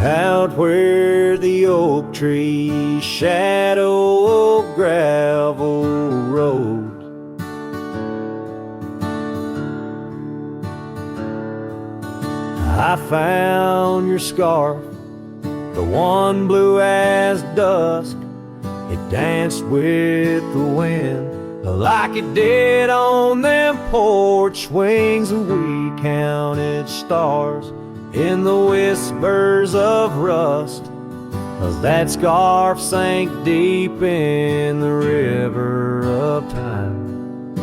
Out where the oak trees shadow a gravel road, I found your scarf, the one blue as dusk. It danced with the wind like it did on them porch swings, and we counted stars in the whispers of rust, 'cause that scarf sank deep in the river of time,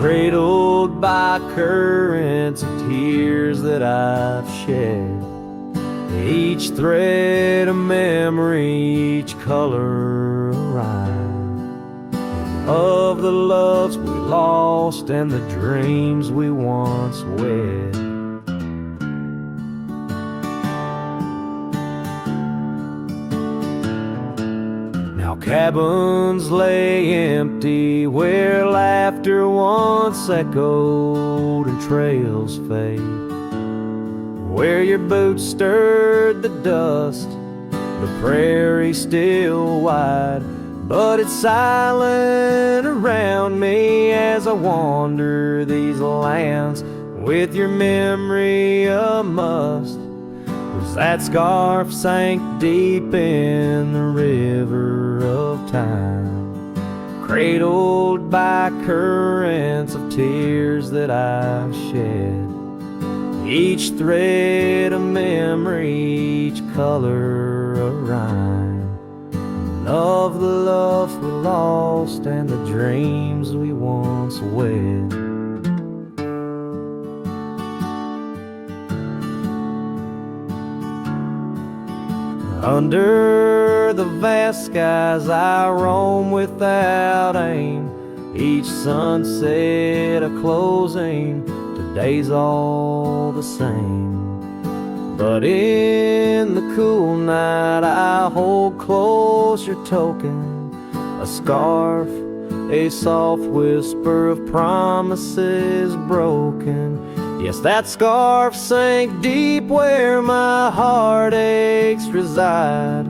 cradled by currents of tears that I've shed. Each thread a memory, each color a rhyme, of the loves we lost and the dreams we once wed. Now cabins lay empty where laughter once echoed and trails fade, where your boots stirred the dust, the prairie still wide, but it's silent around me as I wander these lands with your memory a must. 'Cause that scarf sank deep in the river of time, cradled by currents of tears that I've shed. Each thread a memory, each color a rhyme, of the love we lost and the dreams we once wed. Under the vast skies I roam without aim, each sunset a closing, today's all the same. But in the cool night I hold close your token, a scarf, a soft whisper of promises broken. Yes, that scarf sank deep where my heartaches reside,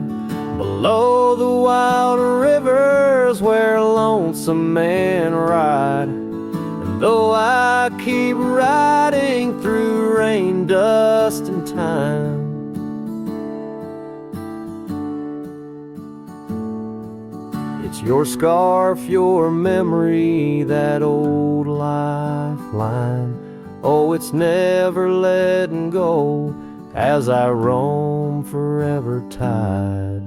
below the wild rivers where lonesome men ride. And though I keep riding through rain, dust, and time, it's your scarf, your memory, that old lifeline. Oh, it's never letting go as I roam forever tied.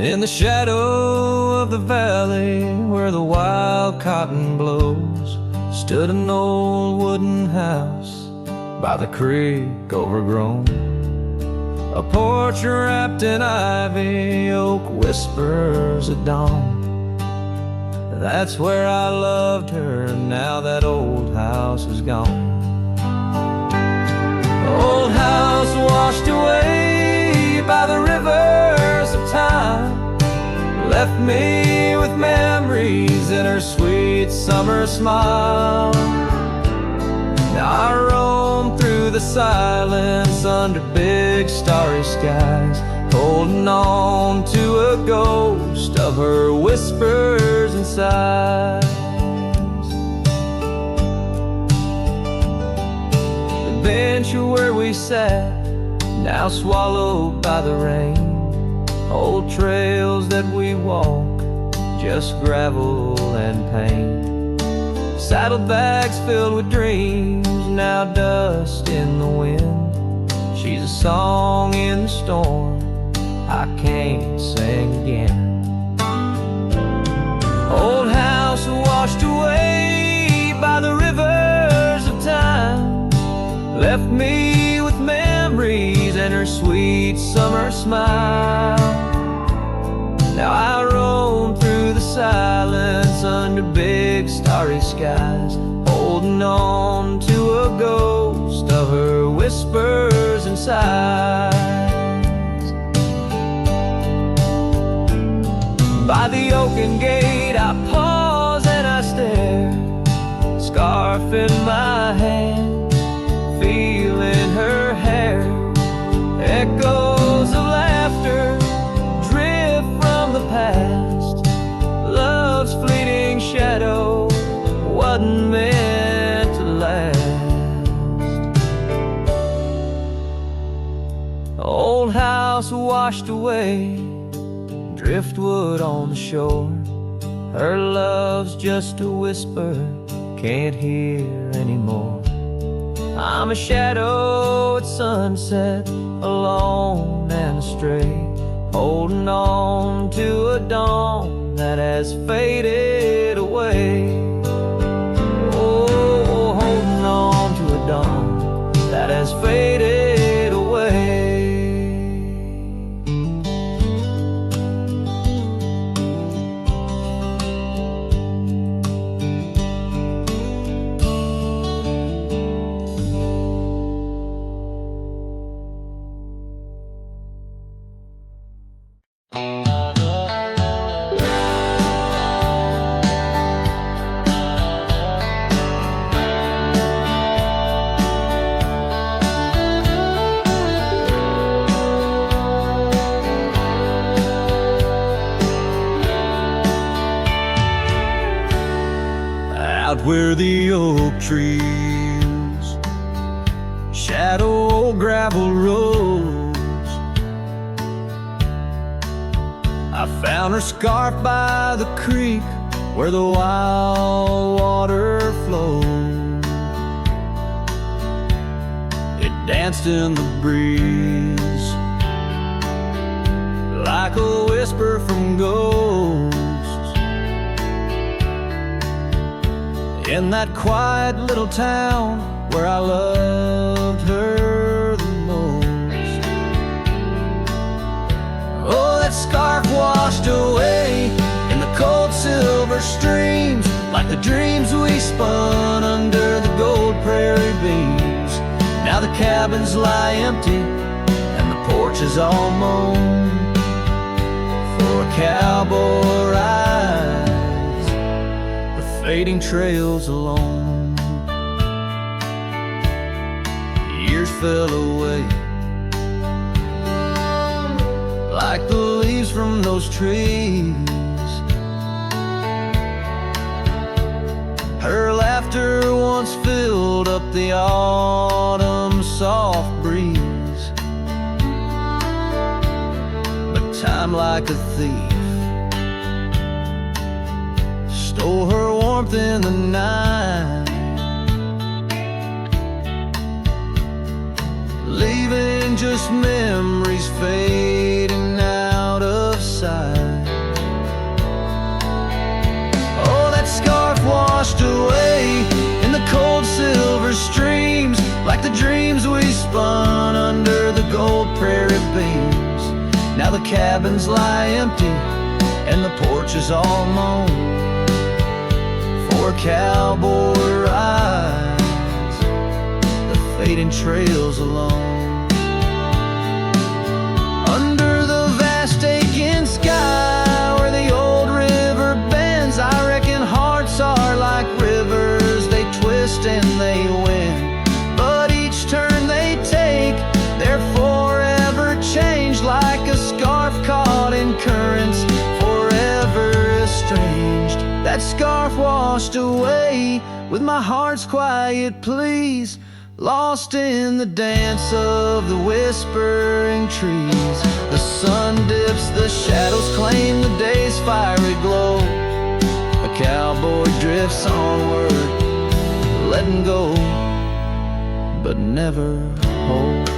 In the shadow of the valley where the wild cotton blows, stood an old wooden house by the creek overgrown. A porch wrapped in ivy, oak whispers at dawn. That's where I loved her, now that old house is gone. Old house washed away by the rivers of time, left me with memories in her sweet summer smile. Now I roam through the silence under big starry skies, holding on to a ghost of her whispers and sighs. The bench where we sat, now swallowed by the rain. Old trails that we walk, just gravel and pain. Saddlebags filled with dreams, now dust in the wind. She's a song in the storm I can't sing again. Old house sweet summer smile. Now I roam through the silence under big starry skies, holding on to a ghost of her whispers and sighs. By the oaken gate I pause and I stare, scarf in my hand, feeling her hair. Echoes of laughter drift from the past. Love's fleeting shadow wasn't meant to last. Old house washed away, driftwood on the shore. Her love's just a whisper, can't hear anymore. I'm a shadow at sunset, alone and astray, holding on to a dawn that has faded away. Oh, holding on to a dawn that has faded away. Out where the oak trees shadow old gravel roads, I found her scarf by the creek where the wild water flowed. It danced in the breeze like a whisper from ghosts. In that quiet little town where I loved her the most. Oh, that scarf washed away in the cold silver streams, like the dreams we spun under the gold prairie beams. Now the cabins lie empty and the porch is all mown for a cowboy ride, fading trails alone. Years fell away like the leaves from those trees. Her laughter once filled up the autumn soft breeze, but time like a thief stole her warmth in the night, leaving just memories fading out of sight. Oh, that scarf washed away in the cold silver streams, like the dreams we spun under the gold prairie beams. Now the cabins lie empty and the porch is all mown for cowboy rides, the fading trails alone. Under the vast aching sky where the old river bends, I reckon hearts are like rivers, they twist and they win, but each turn they take, they're forever changed, like a scarf caught in currents, forever estranged. That scarf washed away with my heart's quiet pleas, lost in the dance of the whispering trees. The sun dips, the shadows claim the day's fiery glow. A cowboy drifts onward, letting go, but never hold.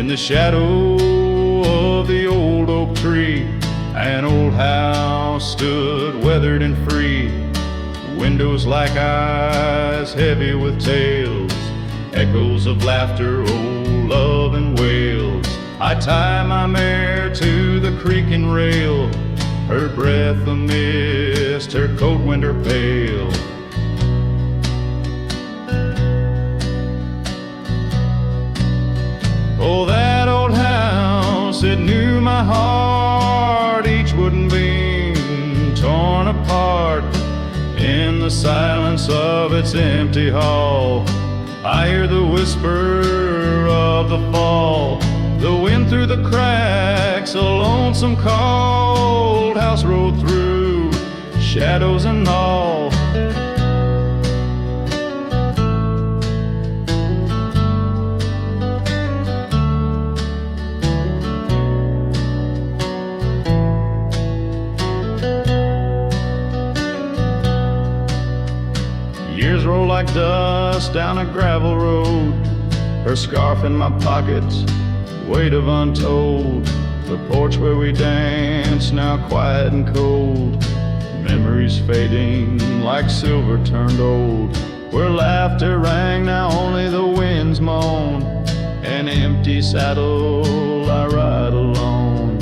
In the shadow of the old oak tree, an old house stood weathered and free. Windows like eyes heavy with tales, echoes of laughter, old love and wails. I tie my mare to the creaking rail, her breath a mist, her cold winter pale. Oh, that old house, it knew my heart, each wooden beam torn apart. In the silence of its empty hall, I hear the whisper of the fall, the wind through the cracks, a lonesome cold house rolled through, shadows and all. Years roll like dust down a gravel road, her scarf in my pocket, weight of untold. The porch where we danced, now quiet and cold. Memories fading like silver turned old. Where laughter rang, now only the winds moan. An empty saddle, I ride alone.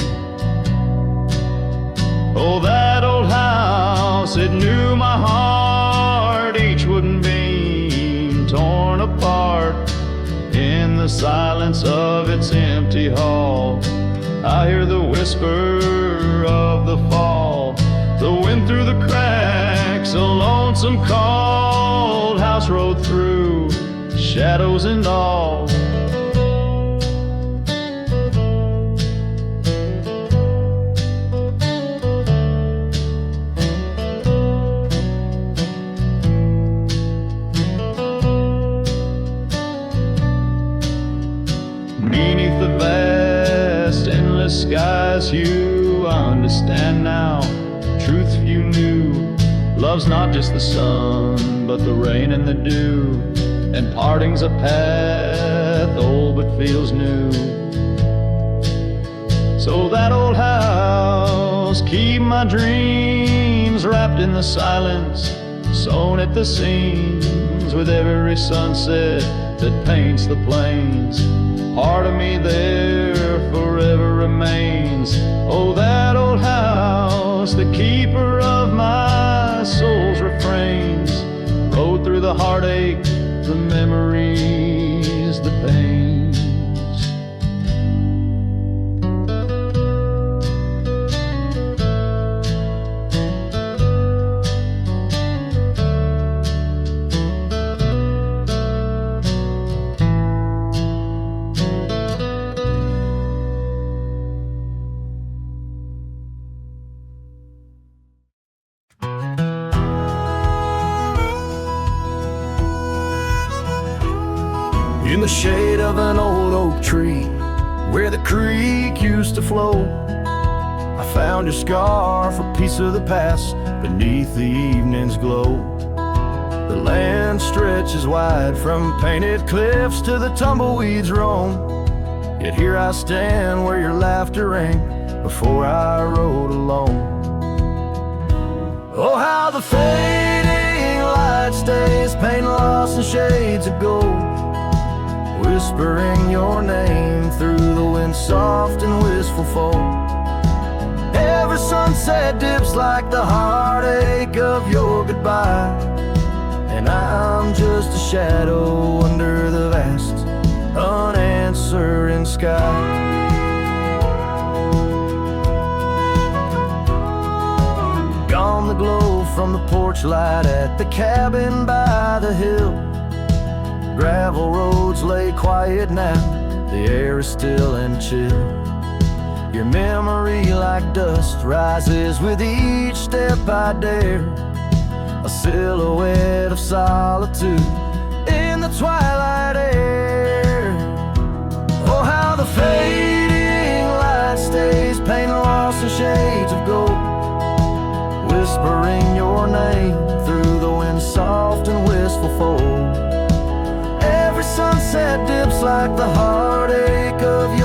Oh, that old house, it knew my heart, each wooden beam torn apart. In the silence of its empty hall, I hear the whisper of the fall, the wind through the cracks, a lonesome cold house rode through, shadows and all. Beneath the vast, endless skies, you understand now. Truth you knew, love's not just the sun, but the rain and the dew. And parting's a path, old but feels new. So that old house, keep my dreams wrapped in the silence, sewn at the seams with every sunset that paints the plains. Part of me there forever remains. Oh, that old house, the keeper of my soul's refrains, rode through the heartache, the memories, the pains. In the shade of an old oak tree, where the creek used to flow, I found your scarf, a piece of the past, beneath the evening's glow. The land stretches wide from painted cliffs to the tumbleweeds roam. Yet here I stand where your laughter rang before I rode alone. Oh, how the fading light stays, paint lost in shades of gold, whispering your name through the wind, soft and wistful fold. Every sunset dips like the heartache of your goodbye, and I'm just a shadow under the vast, unanswering sky. Gone the glow from the porch light at the cabin by the hill. Gravel roads lay quiet now, the air is still and chill. Your memory like dust rises with each step I dare, a silhouette of solitude in the twilight air. Oh, how the fading light stays, paint lost in shades of gold, whispering your name through the wind, soft and wistful fold. Every sunset dips like the heartache of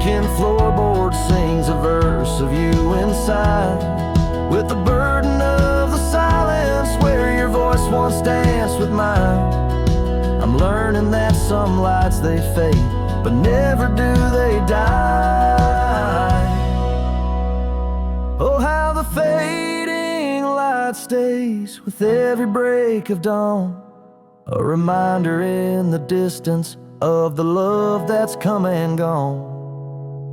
creaking floorboard sings a verse of you inside, with the burden of the silence where your voice once danced with mine. I'm learning that some lights they fade, but never do they die. Oh, how the fading light stays with every break of dawn, a reminder in the distance of the love that's come and gone.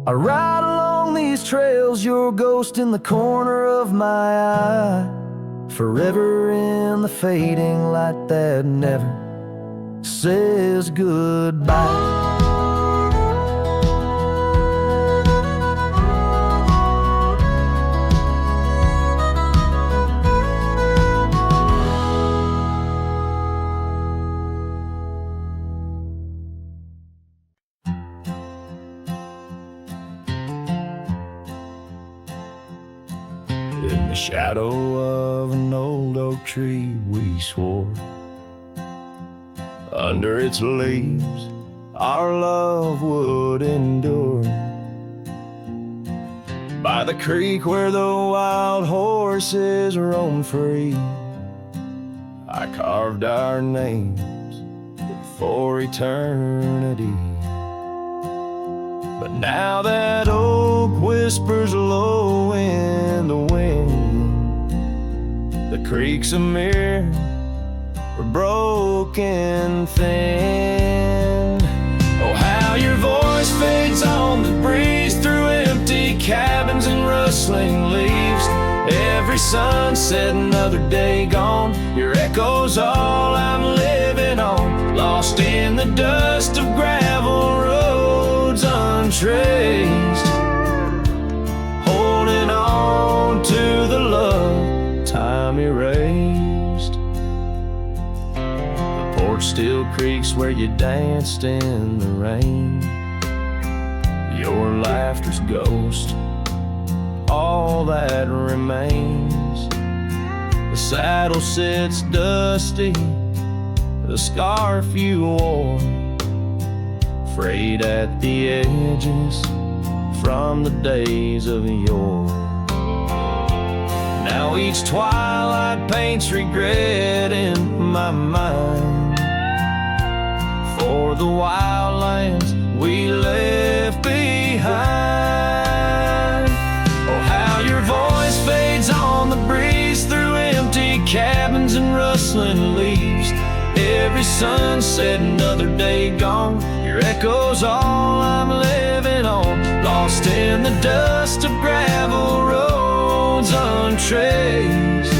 I ride along these trails, your ghost in the corner of my eye, forever in the fading light that never says goodbye. In the shadow of an old oak tree we swore, under its leaves our love would endure. By the creek where the wild horses roam free, I carved our names for eternity. But now that oak whispers low in the wind, the creek's a mirror, we're broken thin. Oh, how your voice fades on the breeze through empty cabins and rustling leaves. Every sunset, another day gone, your echo's all I'm living on. Lost in the dust of gravel roads untraced, holding on to the love time erased. The porch still creaks where you danced in the rain. Your laughter's ghost, all that remains. The saddle sits dusty, the scarf you wore, frayed at the edges from the days of yore. Now each twilight paints regret in my mind for the wild lands we left behind. Oh, how your voice fades on the breeze through empty cabins and rustling leaves. Every sunset, another day gone, your echo's all I'm living on. Lost in the dust of gravel roads untraced,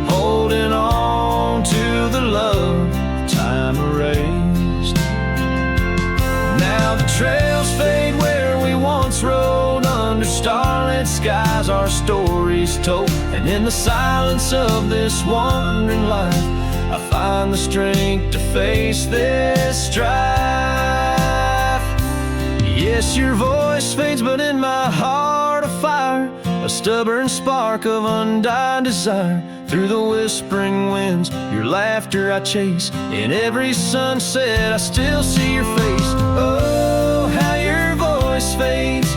holding on to the love time erased. Now the trails fade where we once rode, under starlit skies our stories told. And in the silence of this wandering life, I find the strength to face this strife. Yes, your voice fades, but in my heart a fire, a stubborn spark of undying desire. Through the whispering winds, your laughter I chase. In every sunset, I still see your face. Oh, how your voice fades,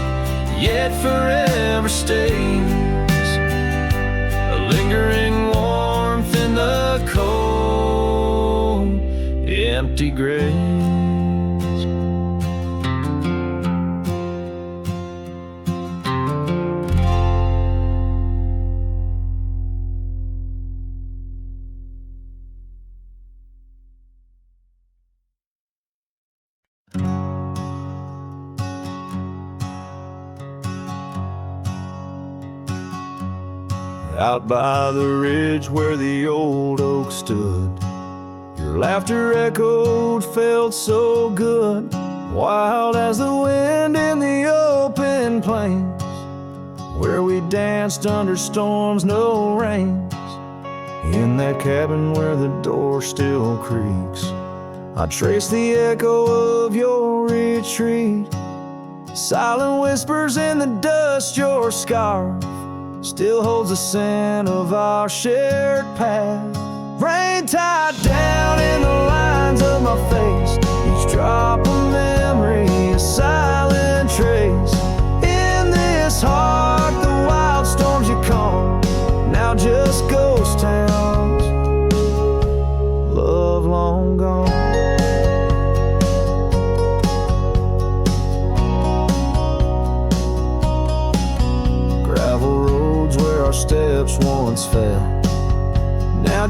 yet forever stays, a lingering warmth in the cold, empty graves. Out by the ridge where the old oak stood, your laughter echoed, felt so good, wild as the wind in the open plains, where we danced under storms, no rains. In that cabin where the door still creaks, I trace the echo of your retreat. Silent whispers in the dust, your scarf still holds the scent of our shared path. Rain tied down in the lines of my face, each drop of memory is silent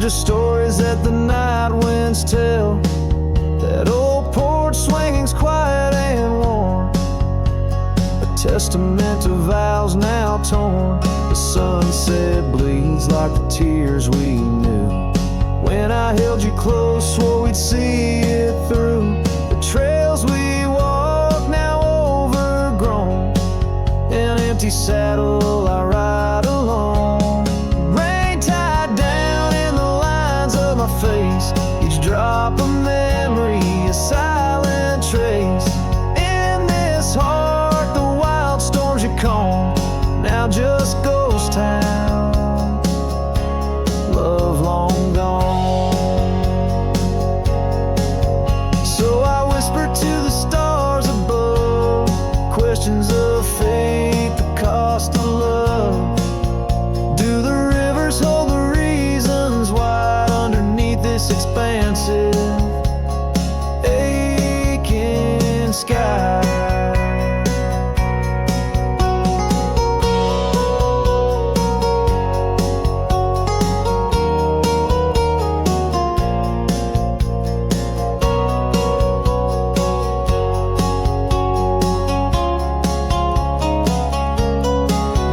just stories that the night winds tell. That old porch swinging's quiet and warm, a testament to vows now torn. The sunset bleeds like the tears we knew. When I held you close, swore we'd see it through. The trails we walk now overgrown, an empty saddle I ride alone. Rain tied down in the lines of my face, each drop of memory a silent trace. In this heart the wild storms you calm, now just ghost town, love long gone. So I whisper to the stars above, questions of fate, the cost of love. Do the rivers hold the reasons why underneath this expansive aching sky?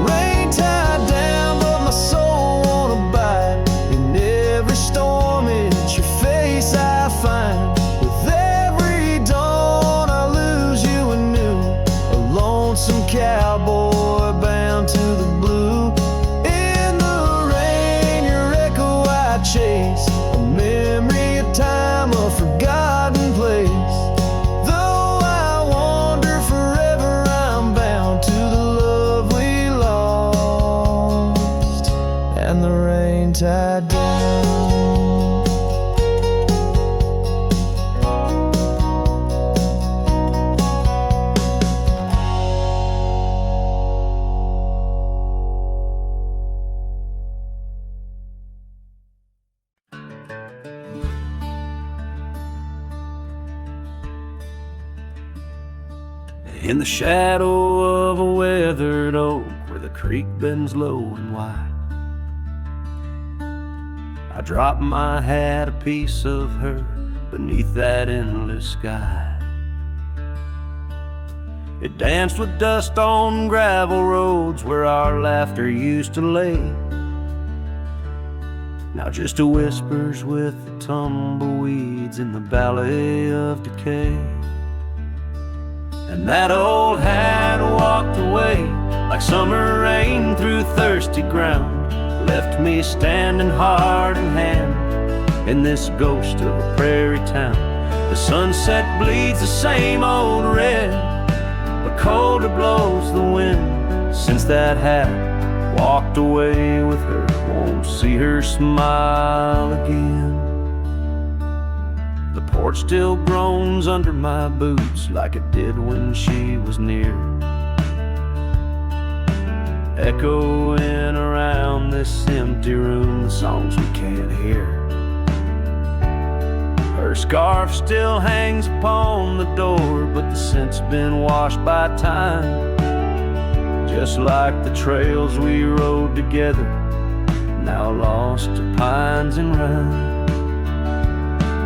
Rain tied down, but my soul won't abide. In every storm, it's your face I find. With every dawn, I lose you anew. A lonesome cowboy bound to the blue. In the rain, your echo I chase, a memory of time, a forgotten place. Though I wander forever, I'm bound to the love we lost, and the rain tied down. In the shadow of a weathered oak, where the creek bends low and wide, I drop my hat, a piece of her, beneath that endless sky. It danced with dust on gravel roads where our laughter used to lay. Now just a whispers with the tumbleweeds in the valley of decay. And that old hat walked away like summer rain through thirsty ground, left me standing heart in hand in this ghost of a prairie town. The sunset bleeds the same old red, but colder blows the wind. Since that hat walked away with her, won't see her smile again. The porch still groans under my boots like it did when she was near, echoing around this empty room the songs we can't hear. Her scarf still hangs upon the door, but the scent's been washed by time, just like the trails we rode together, now lost to pines and rime.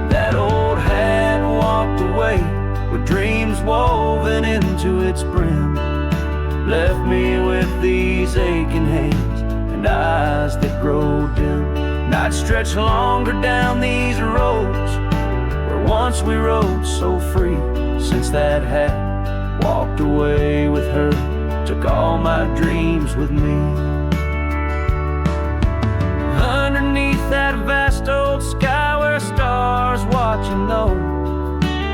That old hat walked away with dreams woven into its brim, left me with these aching hands and eyes that grow dim. Nights stretch longer down these roads where once we rode so free. Since that hat walked away with her, took all my dreams with me. Underneath that vast old sky where stars watching low,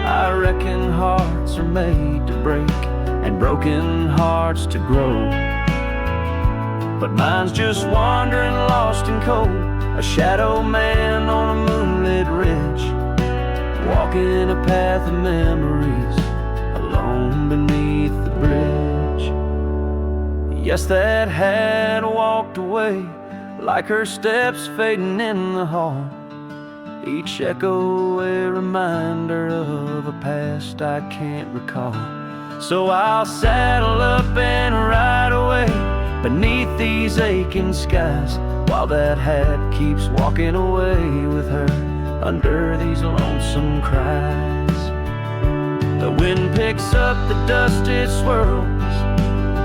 I reckon hearts are made to break and broken hearts to grow. But mine's just wandering lost and cold, a shadow man on a moonlit ridge, walking a path of memories alone beneath the bridge. Yes, that hat walked away like her steps fading in the hall, each echo a reminder of a past I can't recall. So I'll saddle up and ride away beneath these aching skies, while that hat keeps walking away with her under these lonesome cries. The wind picks up the dust it swirls,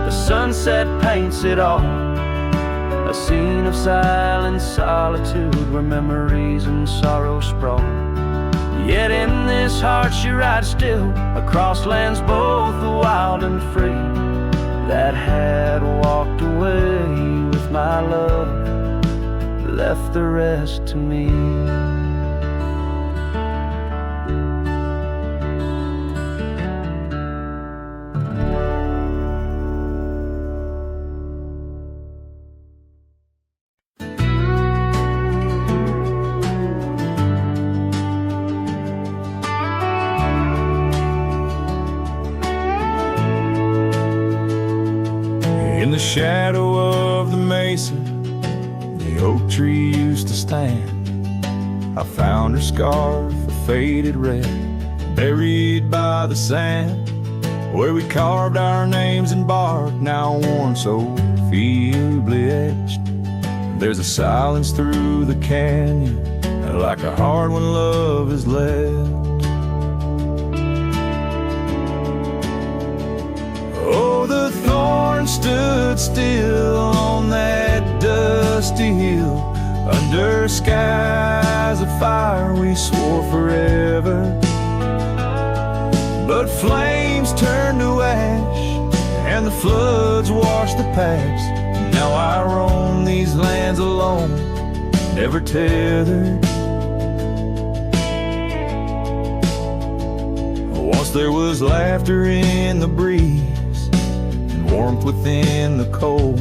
the sunset paints it all, a scene of silent solitude where memories and sorrow sprawl. Yet in this heart she rides still across lands both wild and free, that had walked away with my love, left the rest to me. In the shadow of the mesa, the oak tree used to stand. I found her scarf, a faded red, buried by the sand, where we carved our names in bark, now worn so feebly etched. There's a silence through the canyon, like a heart when love is left. Oh, the thorn stood still on that dusty hill, under skies of fire we swore forever. But flames turned to ash, and the floods washed the past. Now I roam these lands alone, never tethered. Once there was laughter in the breeze, warmth within the cold.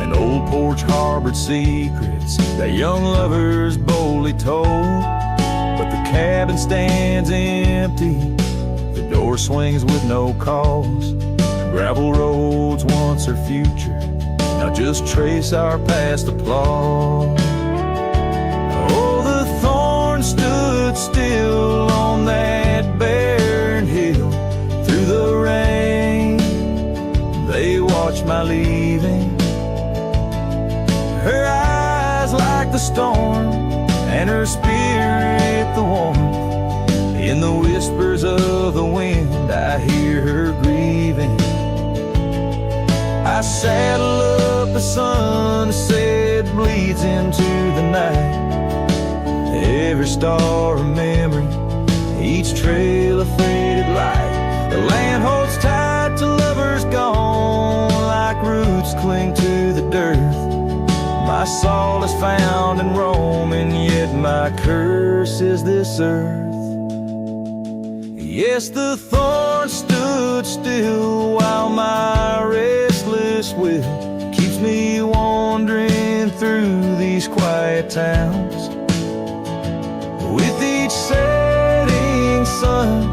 An old porch harbored secrets that young lovers boldly told. But the cabin stands empty, the door swings with no cause. Gravel roads once our future, now just trace our past applause. Oh, the thorn stood still on that barren hill, through the rain they watched my leaving. Her eyes like the storm, and her spirit the warmth. In the whispers of the wind I hear her grieving. I saddle up a sunset bleeds into the night. Every star a memory, each trail a faded light. The land holds tight to lovers gone, like roots cling to the dirt. My soul is found in roaming, yet my curse is this earth. Yes, the thorn stood still while my restless will keeps me wandering through these quiet towns. With each setting sun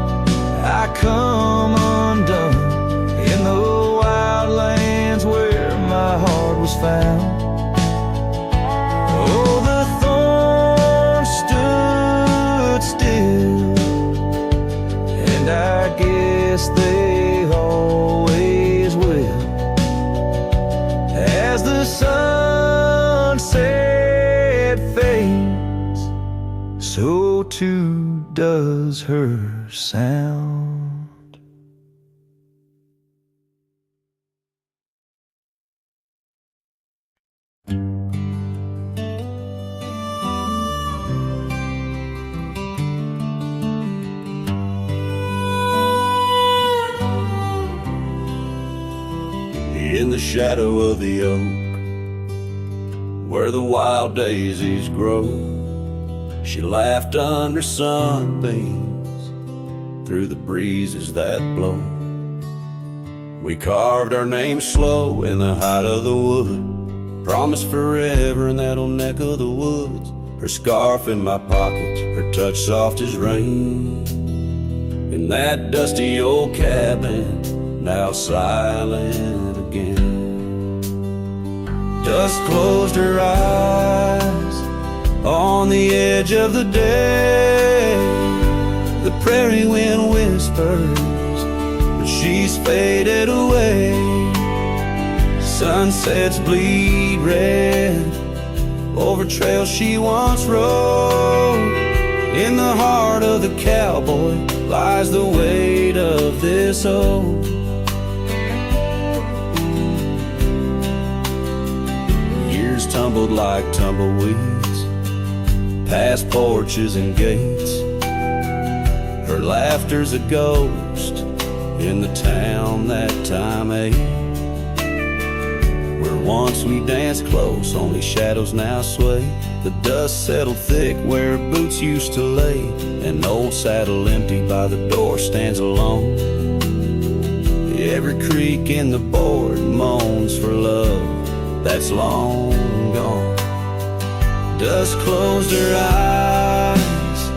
I come undone in the wild lands where my heart was found. Oh, the thorn stood still, and I guess they always will. As the sunset fades, so too does her sound. In the shadow of the oak, where the wild daisies grow, she laughed under sunbeams through the breezes that blow. We carved our names slow in the height of the wood, promised forever in that old neck of the woods. Her scarf in my pocket, her touch soft as rain. In that dusty old cabin, now silent again. Dust closed her eyes on the edge of the day. The prairie wind whispers, but she's faded away. Sunsets bleed red over trails she once rode. In the heart of the cowboy lies the weight of this old. Years tumbled like tumbleweeds past porches and gates. Her laughter's a ghost in the town that time ate. Where once we danced close, only shadows now sway. The dust settled thick where boots used to lay. An old saddle empty by the door stands alone. Every creak in the board moans for love that's long gone. Dust closed her eyes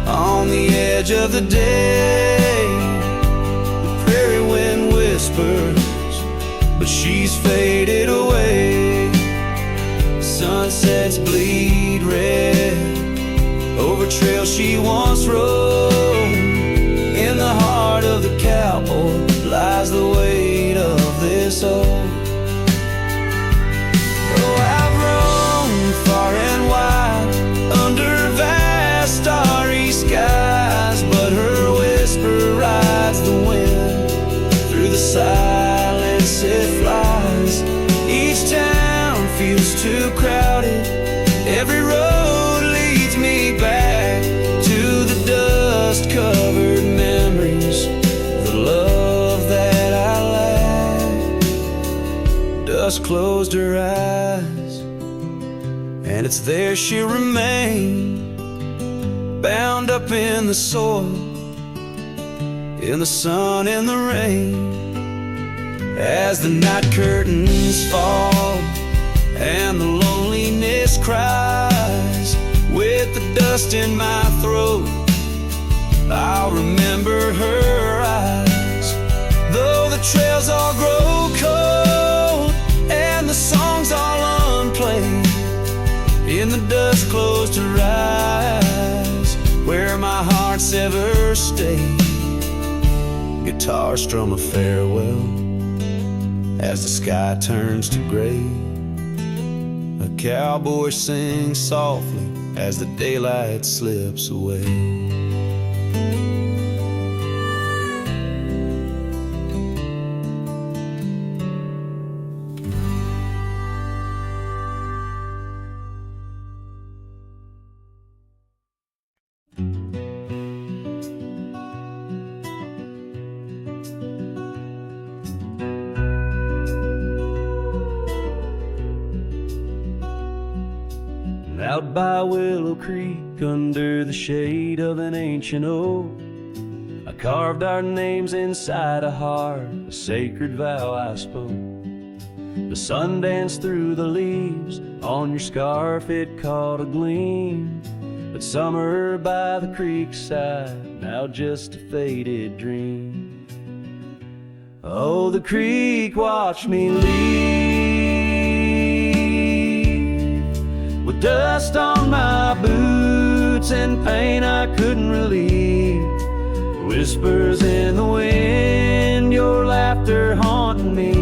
on the edge of the day. The prairie wind whispers, but she's faded away. Sunsets bleed red over trails she once rode. In the heart of the cowboy lies the weight of this old. Oh, I've roamed far and wide under vast starry skies, but her whisper rides the wind through the silence it flies. Each town feels too crowded. Every road leads me back to the dust-covered memories, the love that I lack. Dust closed her eyes, and it's there she'll remain, bound up in the soil, in the sun and the rain. As the night curtains fall and the loneliness cries, with the dust in my throat, I'll remember her eyes. Though the trails all grow cold and the songs all unplayed, in the dust closed her eyes, where my heart's ever stayed. Guitar strum a farewell as the sky turns to gray. A cowboy sings softly as the daylight slips away. Out by Willow Creek, under the shade of an ancient oak, I carved our names inside a heart, a sacred vow I spoke. The sun danced through the leaves, on your scarf it caught a gleam. But summer by the creek side, now just a faded dream. Oh, the creek watched me leave, with dust on my boots and pain I couldn't relieve. Whispers in the wind, your laughter haunting me,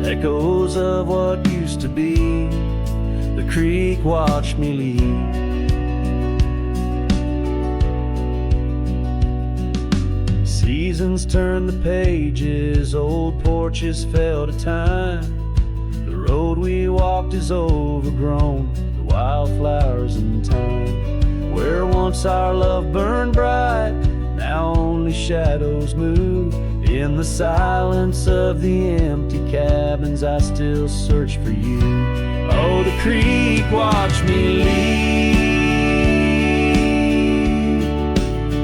echoes of what used to be. The creek watched me leave. Seasons turned the pages, old porches fell to time. The road we walked is overgrown, the wildflowers in time. Where once our love burned bright, now only shadows move. In the silence of the empty cabins, I still search for you. Oh, the creek watched me leave,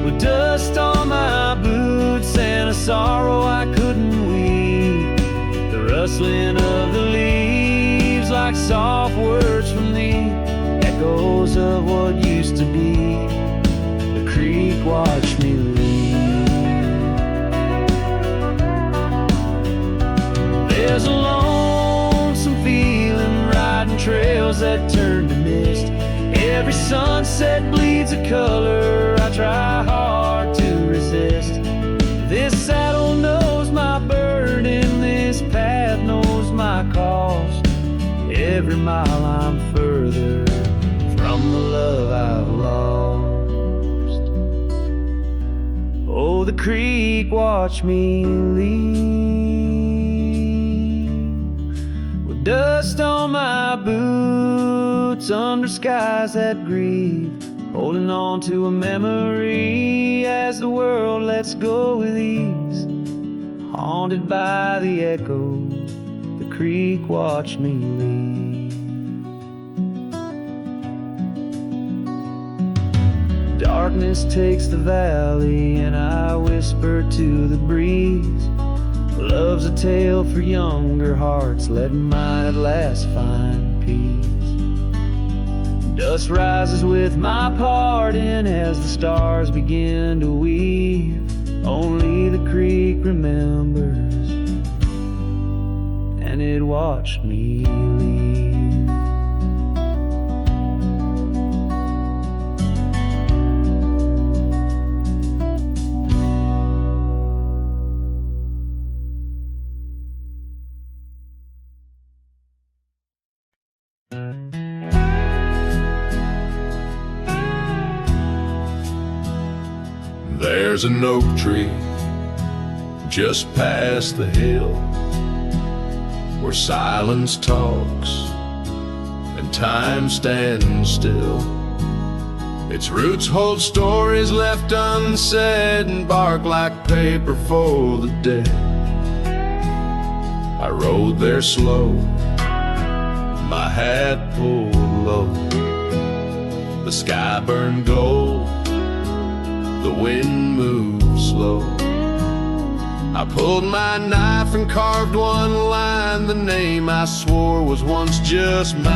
with dust on my boots and a sorrow I couldn't weep. The rustling of the leaves like soft words from thee, echoes of what used to be. The creek watched me leave. There's a lonesome feeling riding trails that turn to mist. Every sunset bleeds a color I try hard to resist. This saddle knows my burden, this path knows my cost. Every mile I'm further creek watch me leave, with dust on my boots under skies that grieve, holding on to a memory as the world lets go with ease. Haunted by the echo, the creek watched me leave. Darkness takes the valley and I whisper to the breeze, love's a tale for younger hearts, let mine at last find peace. Dust rises with my pardon as the stars begin to weave. Only the creek remembers, and it watched me leave. There's an oak tree just past the hill where silence talks and time stands still. Its roots hold stories left unsaid and bark like paper for the dead. I rode there slow, my hat pulled low. The sky burned gold, the wind moved slow. I pulled my knife and carved one line, the name I swore was once just mine.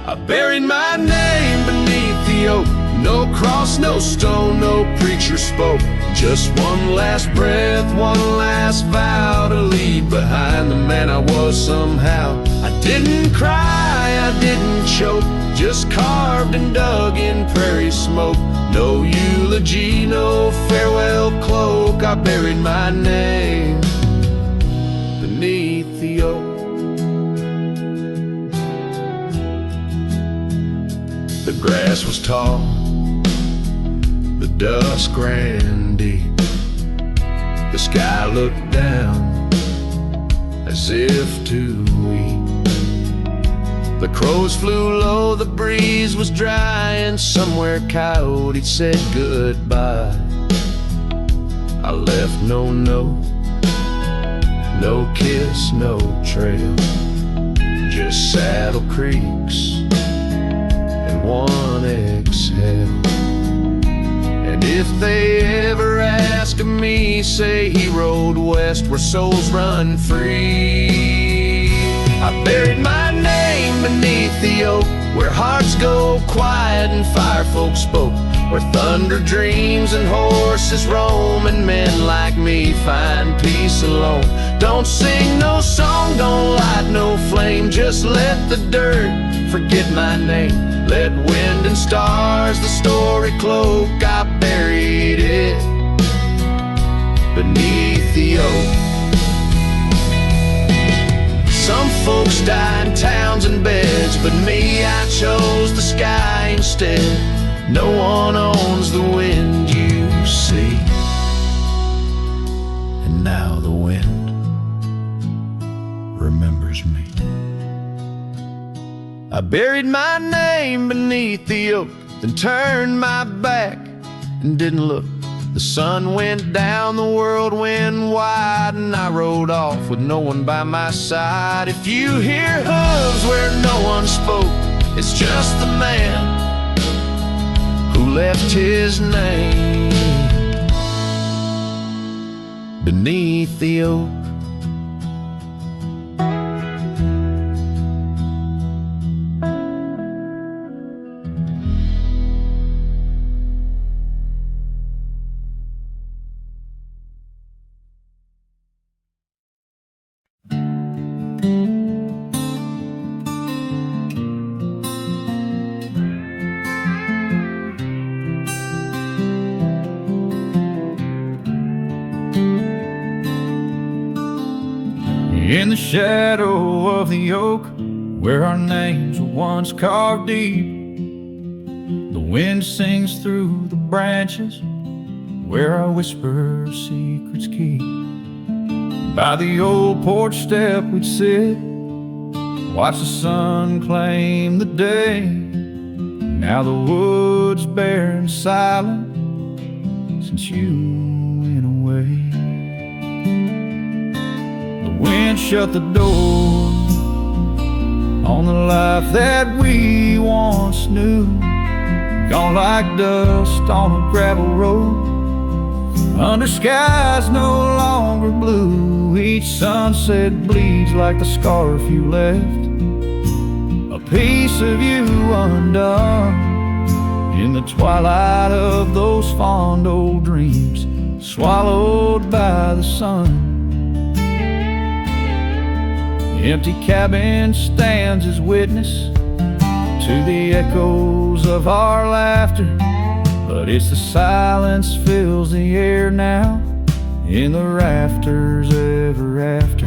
I buried my name beneath the oak, no cross, no stone, no preacher spoke. Just one last breath, one last vow to leave behind the man I was somehow. I didn't cry, I didn't choke, just carved and dug in prairie smoke. No eulogy, no farewell cloak, I buried my name beneath the oak. The grass was tall, the dusk ran deep. The sky looked down as if to weep. The crows flew low, the breeze was dry, and somewhere coyote said goodbye. I left no note, no kiss, no trail, just saddle creaks and one exhale. And if they ever ask of me, say he rode west where souls run free. I buried my name beneath the oak, where hearts go quiet and fire folk spoke, where thunder dreams and horses roam, and men like me find peace alone. Don't sing no song, don't light no flame, just let the dirt forget my name. Let wind and stars the story cloak, I buried it beneath the oak. Some folks die in towns and beds, but me, I chose the sky instead. No one owns the wind you see, and now the wind remembers me. I buried my name beneath the oak, then turned my back and didn't look. The sun went down, the world went wide, and I rode off with no one by my side. If you hear hooves where no one spoke, it's just the man who left his name beneath the oak. In the shadow of the oak, where our names were once carved deep, the wind sings through the branches, where our whisper secrets keep. By the old porch step we'd sit, watch the sun claim the day. Now the wood's bare and silent since you went away. The wind shut the door on the life that we once knew. Gone like dust on a gravel road, under skies no longer blue. Each sunset bleeds like the scarf you left, a piece of you undone. In the twilight of those fond old dreams, swallowed by the sun. The empty cabin stands as witness to the echoes of our laughter, but it's the silence fills the air now, in the rafters ever after.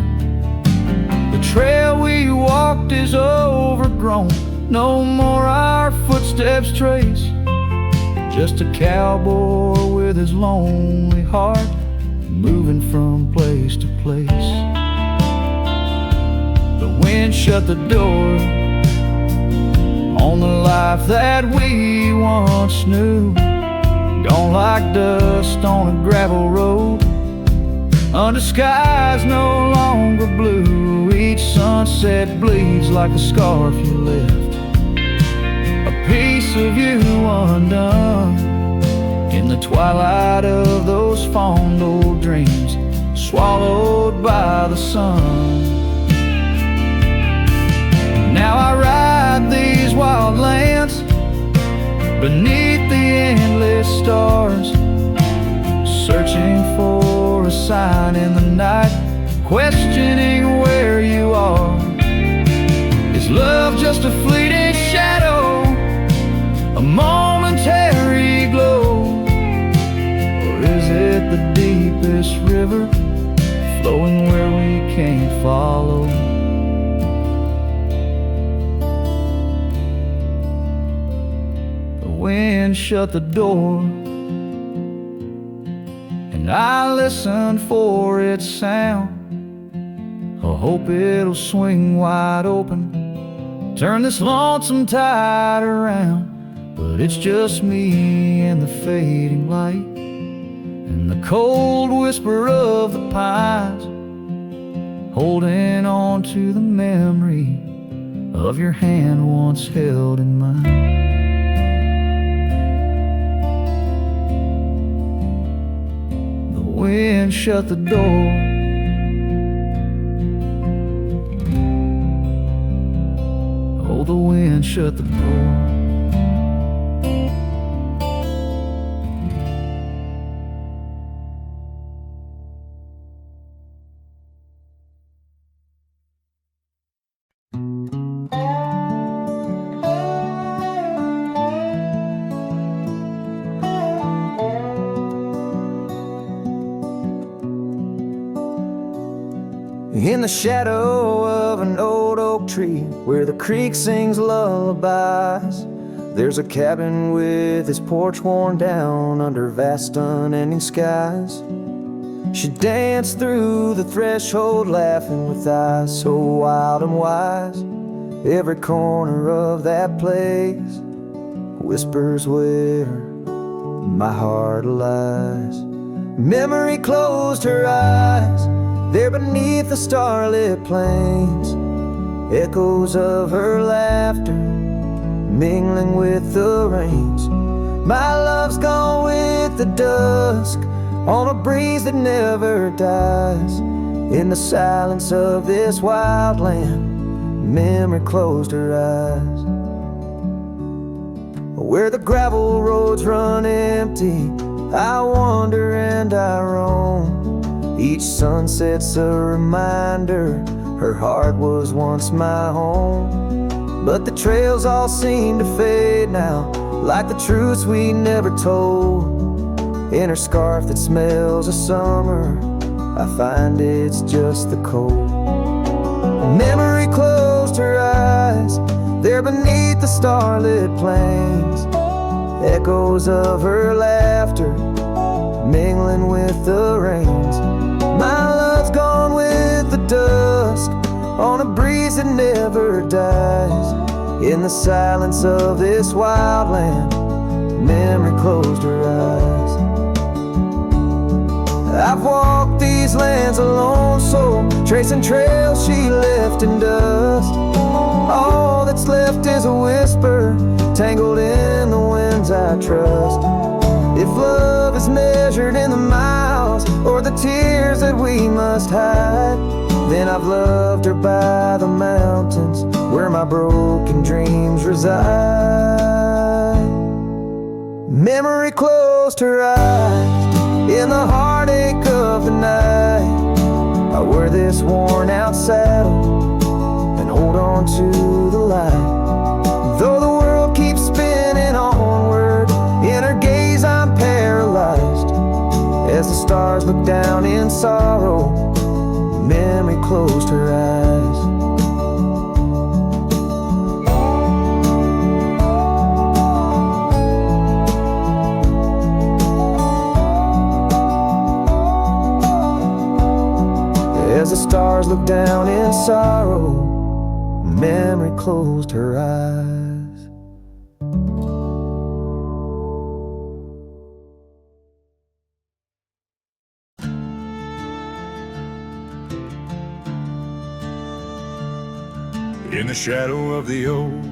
The trail we walked is overgrown, no more our footsteps trace, just a cowboy with his lonely heart, moving from place to place. The wind shut the door on the life that we once knew. Gone like dust on a gravel road, under skies no longer blue. Each sunset bleeds like a scarf you left, a piece of you undone. In the twilight of those fond old dreams, swallowed by the sun. Now I ride these wild lands beneath the endless stars, searching for a sign in the night, questioning where you are. Is love just a fleeting shadow, a momentary glow, or is it the deepest river flowing where we can't follow? The wind shut the door, and I listen for its sound. I hope it'll swing wide open, turn this lonesome tide around. But it's just me and the fading light, and the cold whisper of the pines, holding on to the memory of your hand once held in mine. The wind shut the door, oh, the wind shut the door. In the shadow of an old oak tree, where the creek sings lullabies, there's a cabin with its porch worn down under vast unending skies. She danced through the threshold laughing with eyes so wild and wise. Every corner of that place whispers where my heart lies. Memory closed her eyes there beneath the starlit plains, echoes of her laughter mingling with the rains. My love's gone with the dusk on a breeze that never dies. In the silence of this wild land, memory closed her eyes. Where the gravel roads run empty, I wander and I roam. Each sunset's a reminder her heart was once my home. But the trails all seem to fade now, like the truths we never told. In her scarf that smells of summer, I find it's just the cold. Memory closed her eyes there beneath the starlit plains, echoes of her laughter mingling with the rains. My love's gone with the dusk, on a breeze that never dies. In the silence of this wild land, memory closed her eyes. I've walked these lands alone, so tracing trails she left in dust. All that's left is a whisper, tangled in the winds I trust. If love is measured in the miles, or the tears that we must hide, then I've loved her by the mountains, where my broken dreams reside. Memory closed her eyes, in the heartache of the night. I wear this worn out saddle and hold on to the light. Though the world keeps spinning onward, in her gaze I'm paralyzed. As the stars look down in sorrow, memory closed her eyes. As the stars look down in sorrow, memory closed her eyes. In the shadow of the old,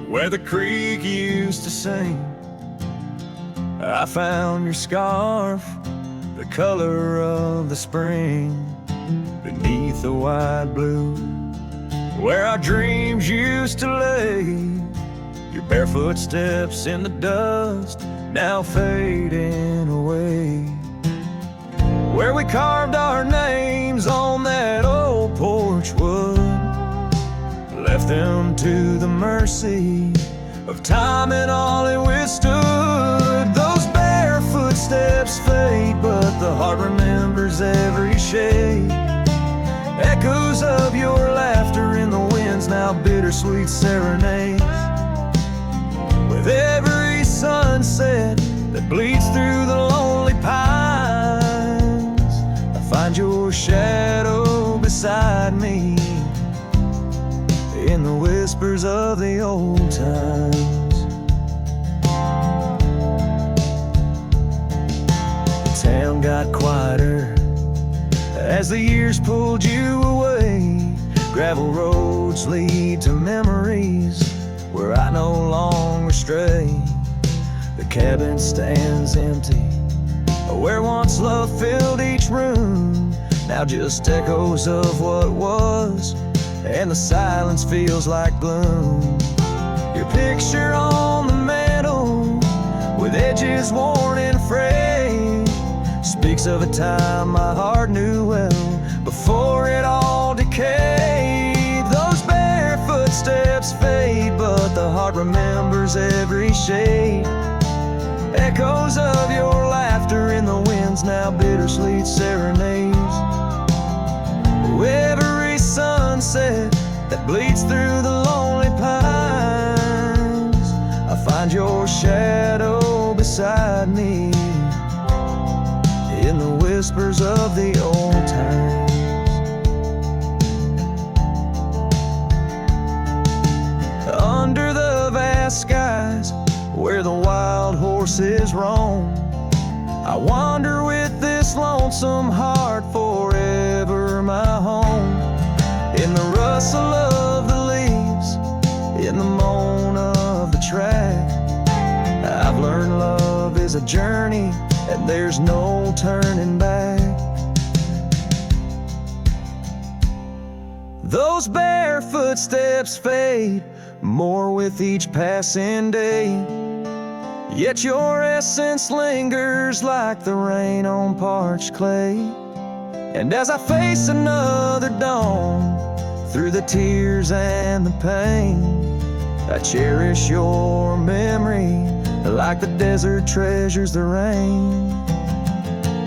where the creek used to sing, I found your scarf, the color of the spring, beneath the wide blue, where our dreams used to lay. Your barefoot steps in the dust, now fading away. Where we carved our names on that old porch wood, left them to the mercy of time and all it withstood. Those bare footsteps fade, but the heart remembers every shade. Echoes of your laughter in the winds, now bittersweet serenades. With every sunset that bleeds through the lonely pines, I find your shadow beside me, in the whispers of the old times. The town got quieter as the years pulled you away. Gravel roads lead to memories where I no longer stray. The cabin stands empty, where once love filled each room, now just echoes of what was, and the silence feels like gloom. Your picture on the mantle, with edges worn and frayed, speaks of a time my heart knew well, before it all decayed. Those bare footsteps fade, but the heart remembers every shade. Echoes of your laughter in the winds, now bittersweet serenades. Every sunset that bleeds through the lonely pines, I find your shadow beside me, in the whispers of the old times. Under the vast skies, where the wild horses roam, I wander with this lonesome heart, forever my home. In the rustle of the leaves, in the moan of the track, I've learned love is a journey, and there's no turning back. Those bare footsteps fade, more with each passing day, yet your essence lingers like the rain on parched clay. And as I face another dawn, through the tears and the pain, I cherish your memory like the desert treasures the rain.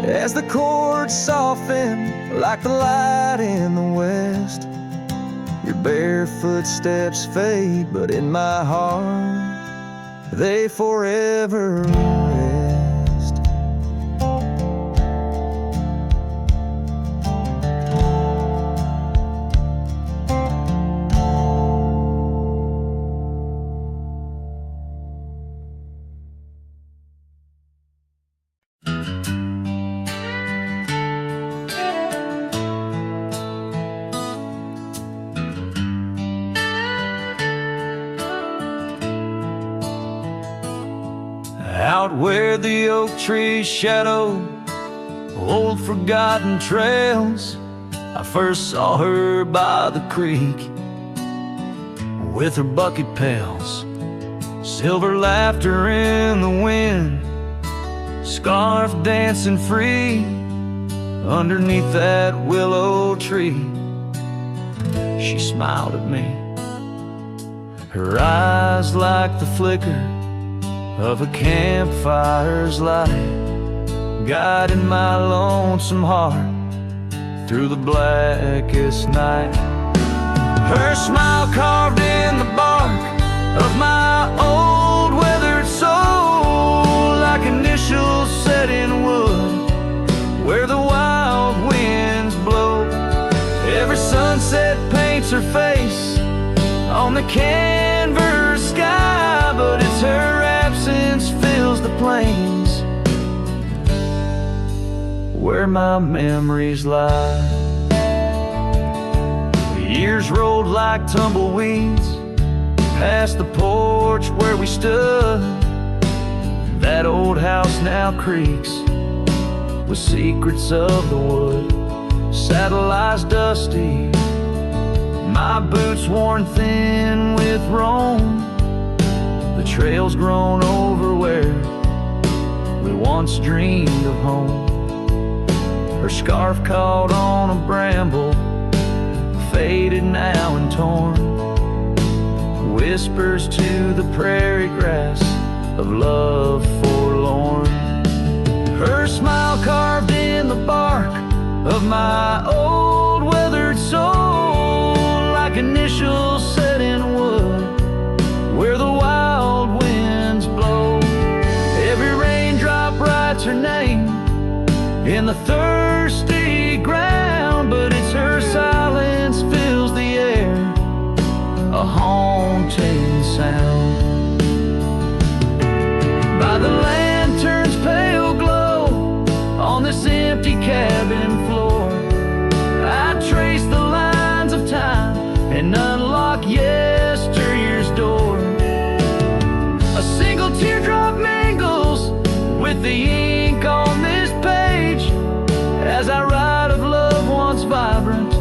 As the chords soften like the light in the west, your bare footsteps fade, but in my heart they forever rest. Out where the oak trees shadow old forgotten trails, I first saw her by the creek with her bucket pails. Silver laughter in the wind, scarf dancing free underneath that willow tree. She smiled at me, her eyes like the flicker of a campfire's light, guiding my lonesome heart through the blackest night. Her smile carved in the bark of my old weathered soul, like initials set in wood where the wild winds blow. Every sunset paints her face on the canvas sky, but it's her absence fills the plains where my memories lie. The years rolled like tumbleweeds past the porch where we stood. That old house now creaks with secrets of the wood. Saddle eyes dusty, my boots worn thin with Rome. The trail's grown over where we once dreamed of home. Her scarf caught on a bramble, faded now and torn, whispers to the prairie grass of love forlorn. Her smile carved in the bark of my old weathered soul, like initials set in wood where the wild winds blow. Every raindrop writes her name in the thirsty ground, but it's her silence fills the air, a haunting sound. By the lantern's pale glow on this empty cabin floor, I trace the lines of time and unlock yesteryear's door. A single teardrop mingles with the ink on this page as I write of love once vibrant,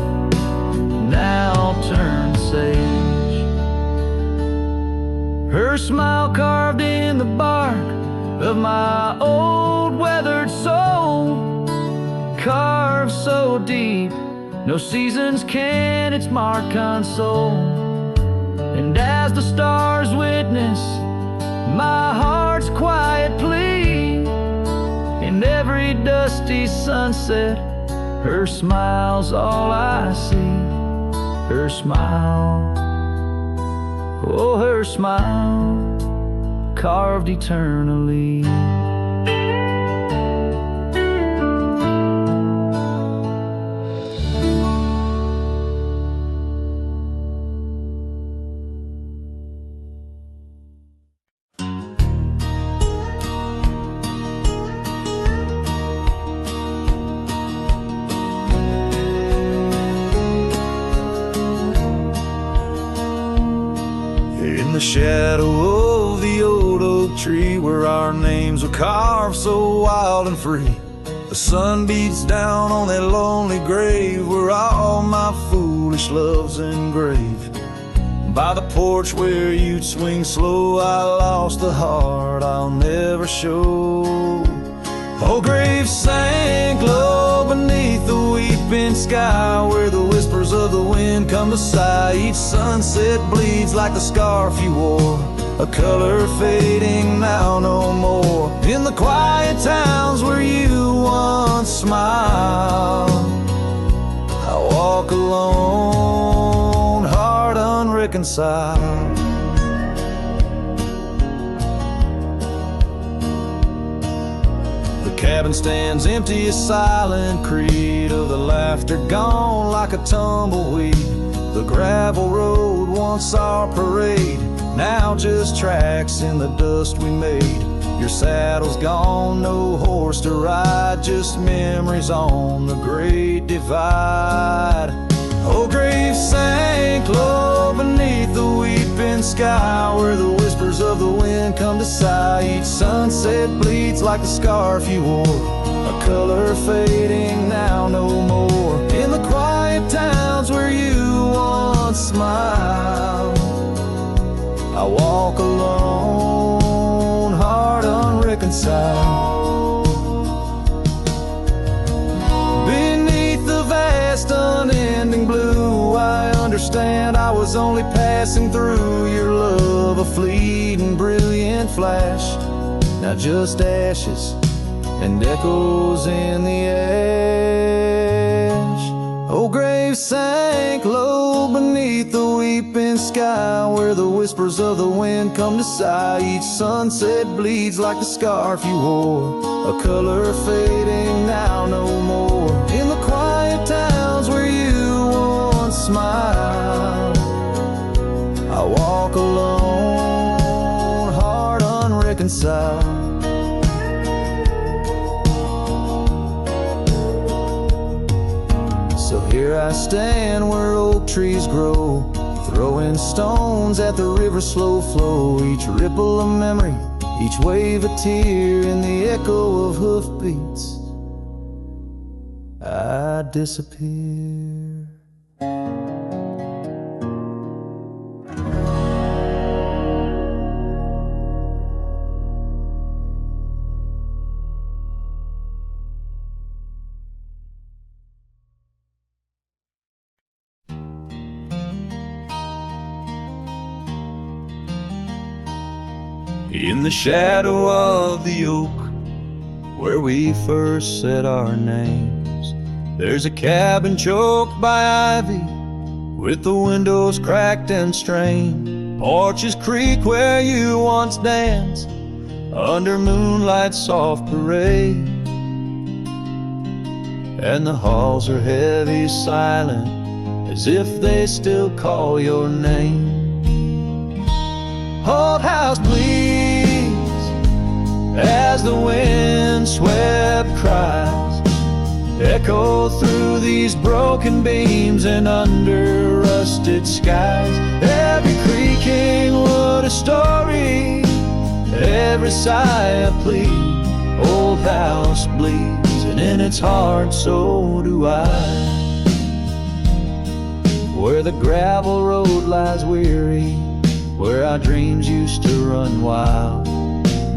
now turned sage. Her smile carved in the bark of my old weathered soul, carved so deep no seasons can its mark console. And as the stars witness my heart's quiet plea, in every dusty sunset her smile's all I see. Her smile, oh her smile, carved eternally. In the shadow of the old oak tree where our names were carved so wild and free, the sun beats down on that lonely grave where all my foolish love's engraved. By the porch where you'd swing slow, I lost the heart I'll never show. Oh, grave sank low beneath the weeping sky where the whispers of the wind come to sigh. Each sunset bleeds like the scarf you wore, a color fading now no more. In the quiet towns where you once smiled, I walk alone, heart unreconciled. The cabin stands empty, a silent creed of the laughter gone like a tumbleweed. The gravel road, once our parade, now just tracks in the dust we made. Your saddle's gone, no horse to ride, just memories on the great divide. Old grave sank low beneath the weeping sky, where the whispers of the wind come to sigh. Each sunset bleeds like a scarf you wore, a color fading now no more. In the quiet towns where you once smiled, I walk alone, heart unreconciled. Beneath the vast unending blue, I understand I was only passing through. Your love a fleeting brilliant flash, now just ashes and echoes in the ash. Old grave sank low beneath the weeping sky, where the whispers of the wind come to sigh. Each sunset bleeds like the scarf you wore, a color fading now no more. In the quiet towns where you once smiled, I walk alone, heart unreconciled. So here I stand where oak trees grow, throwing stones at the river's slow flow. Each ripple a memory, each wave a tear, in the echo of hoofbeats I disappear. In the shadow of the oak, where we first said our names, there's a cabin choked by ivy, with the windows cracked and strained. Porches creak where you once danced, under moonlight's soft parade. And the halls are heavy, silent, as if they still call your name. Old house bleeds as the wind-swept cries echo through these broken beams and under rusted skies. Every creaking wood a story, every sigh a plea. Old house bleeds, and in its heart so do I. Where the gravel road lies weary, where our dreams used to run wild,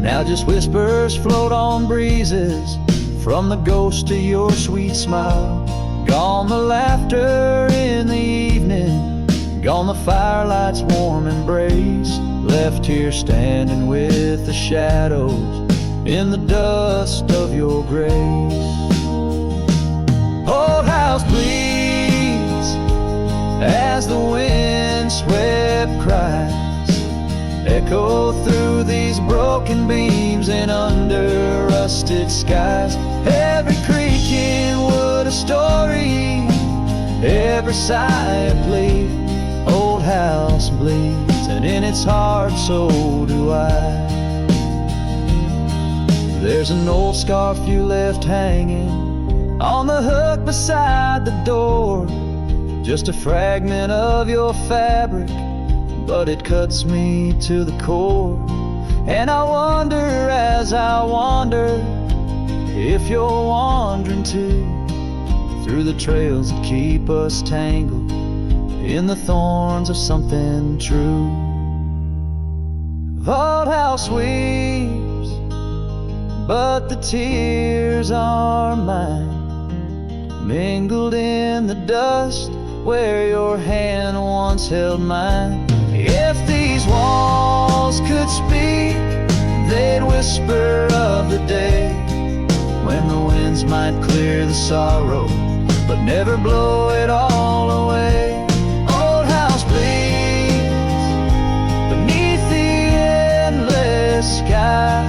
now just whispers float on breezes from the ghost of your sweet smile. Gone the laughter in the evening, gone the firelight's warm embrace, left here standing with the shadows in the dust of your grace. Old house bleeds as the wind-swept cries echo through these broken beams and under rusted skies. Every creaking wood a story, every sigh a plea. Old house bleeds, and in its heart so do I. There's an old scarf you left hanging on the hook beside the door, just a fragment of your fabric, but it cuts me to the core. And I wonder as I wander if you're wandering too, through the trails that keep us tangled in the thorns of something true. The old house weeps, but the tears are mine, mingled in the dust where your hand once held mine. If these walls could speak, they'd whisper of the day when the winds might clear the sorrow, but never blow it all away. Old house bleeds beneath the endless sky,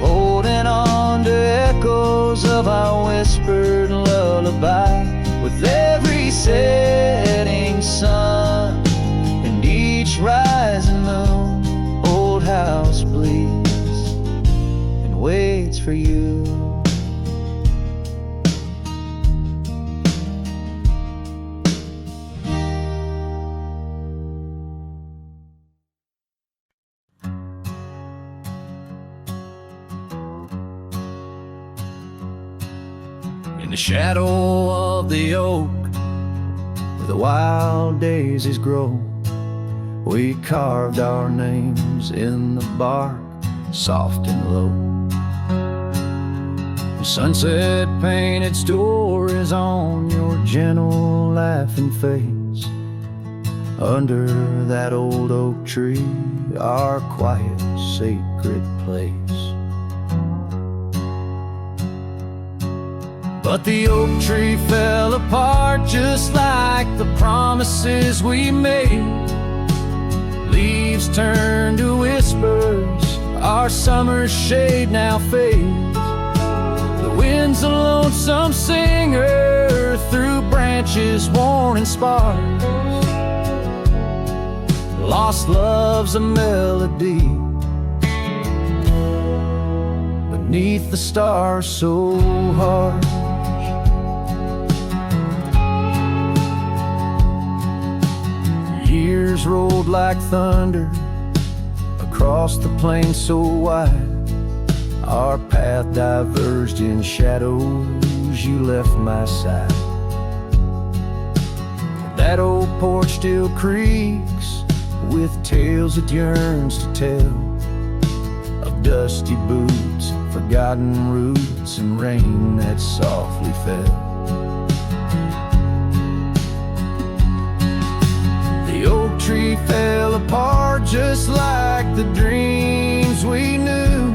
holding on to echoes of our whispered lullaby. With every setting sun and each rising moon, old house bleeds and waits for you. In the shadow of the oak, where the wild daisies grow, we carved our names in the bark, soft and low. The sunset painted stories on your gentle laughing face. Under that old oak tree, our quiet, sacred place. But the oak tree fell apart just like the promises we made. Leaves turned to whispers, our summer's shade now fades. The wind's a lonesome singer through branches worn and sparse. Lost love's a melody beneath the stars so harsh. Years rolled like thunder across the plain so wide. Our path diverged in shadows, you left my side. That old porch still creaks with tales it yearns to tell, of dusty boots, forgotten roots, and rain that softly fell. The oak tree fell apart just like the dreams we knew.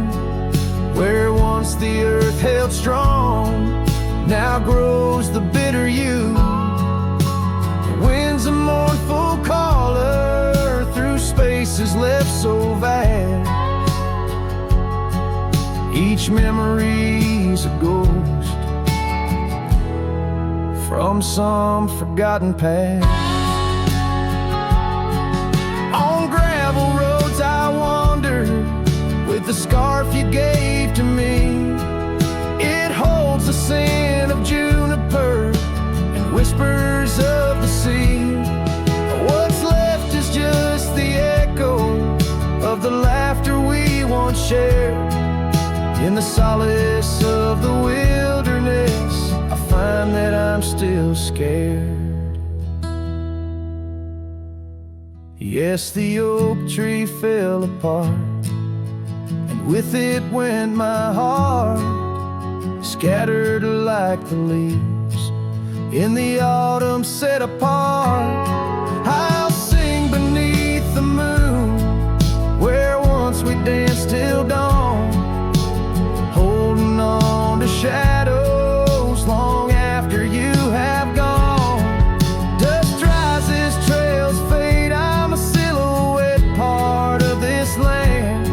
Where once the earth held strong, now grows the bitter yew. The wind's a mournful caller through spaces left so vast. Each memory's a ghost from some forgotten past. On gravel roads I wander with the scarf you gave to me. It holds the scent of juniper and whispers of the sea. What's left is just the echo of the laughter we once shared. In the solace of the wilderness, I find that I'm still scared. Yes, the oak tree fell apart, and with it went my heart, scattered like the leaves in the autumn set apart. I'll sing beneath the moon where once we danced till dawn, holding on to shadows long after you have gone. Dust dries as trails fade, I'm a silhouette part of this land,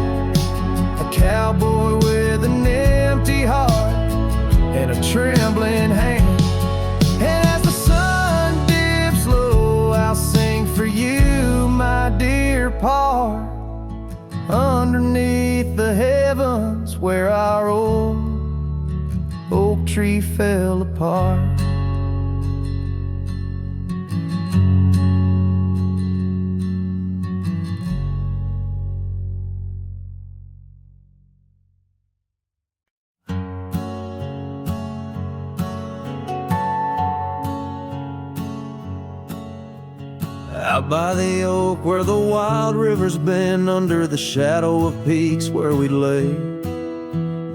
a cowboy with an empty heart and a trembling hand. And as the sun dips low, I'll sing for you, my dear part, underneath the heavens where our old oak tree fell apart. Out by the oak where the wild rivers bend, under the shadow of peaks where we lay,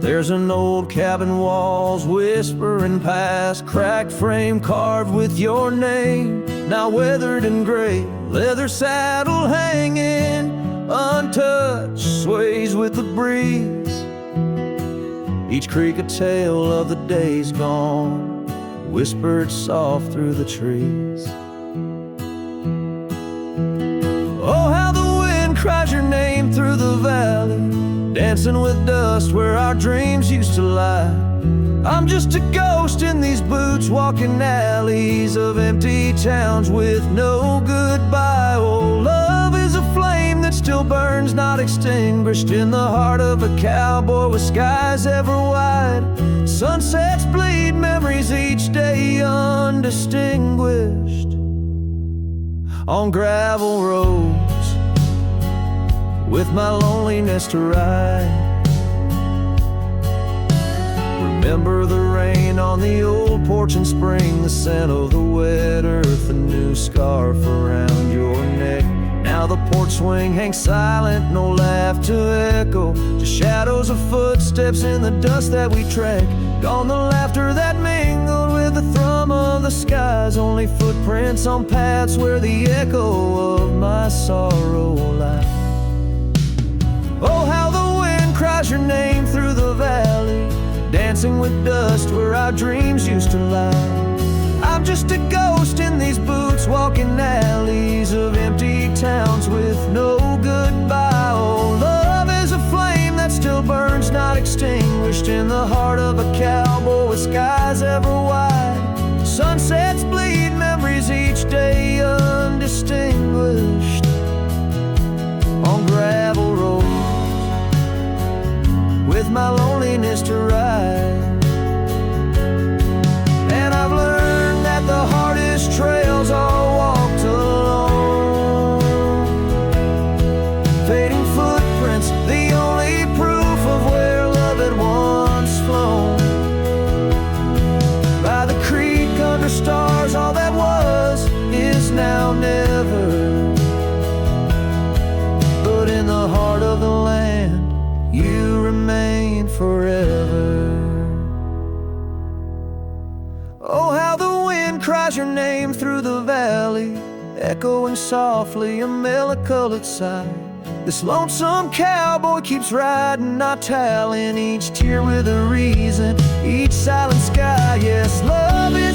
there's an old cabin walls whispering past, cracked frame carved with your name, now weathered and gray, leather saddle hanging untouched, sways with the breeze. Each creak a tale of the days gone, whispered soft through the trees. Oh, how the wind cries your name through the valley, dancing with dust where our dreams used to lie. I'm just a ghost in these boots, walking alleys of empty towns with no goodbye. Oh, love is a flame that still burns, not extinguished, in the heart of a cowboy with skies ever wide. Sunsets bleed memories each day undistinguished on gravel roads with my loneliness to ride. Remember the rain rain on the old porch in spring, the scent of the wet earth, a new scarf around your neck. Now the porch swing hangs silent, no laugh to echo, just shadows of footsteps in the dust that we trek. Gone the laughter that mingled with the thrum of the skies, only footprints on paths where the echo of my sorrow lies. Oh, how the wind cries your name through the valley, dancing with dust where our dreams used to lie. I'm just a ghost in these boots, walking alleys of empty towns with no goodbye. Oh, love is a flame that still burns, not extinguished, in the heart of a cowboy with skies ever wide. Sunsets bleed memories each day undistinguished on gravel roads with my loneliness to ride. And I've learned that the hardest trails are walked alone, fading footprints, the only proof of where love had once flown. By the creek under stars, all that was is now never. But in the heart of the land, you remain forever. Oh, how the wind cries your name through the valley, echoing softly a melody sigh. This lonesome cowboy keeps riding, not tallying each tear with a reason, each silent sky. Yes, love is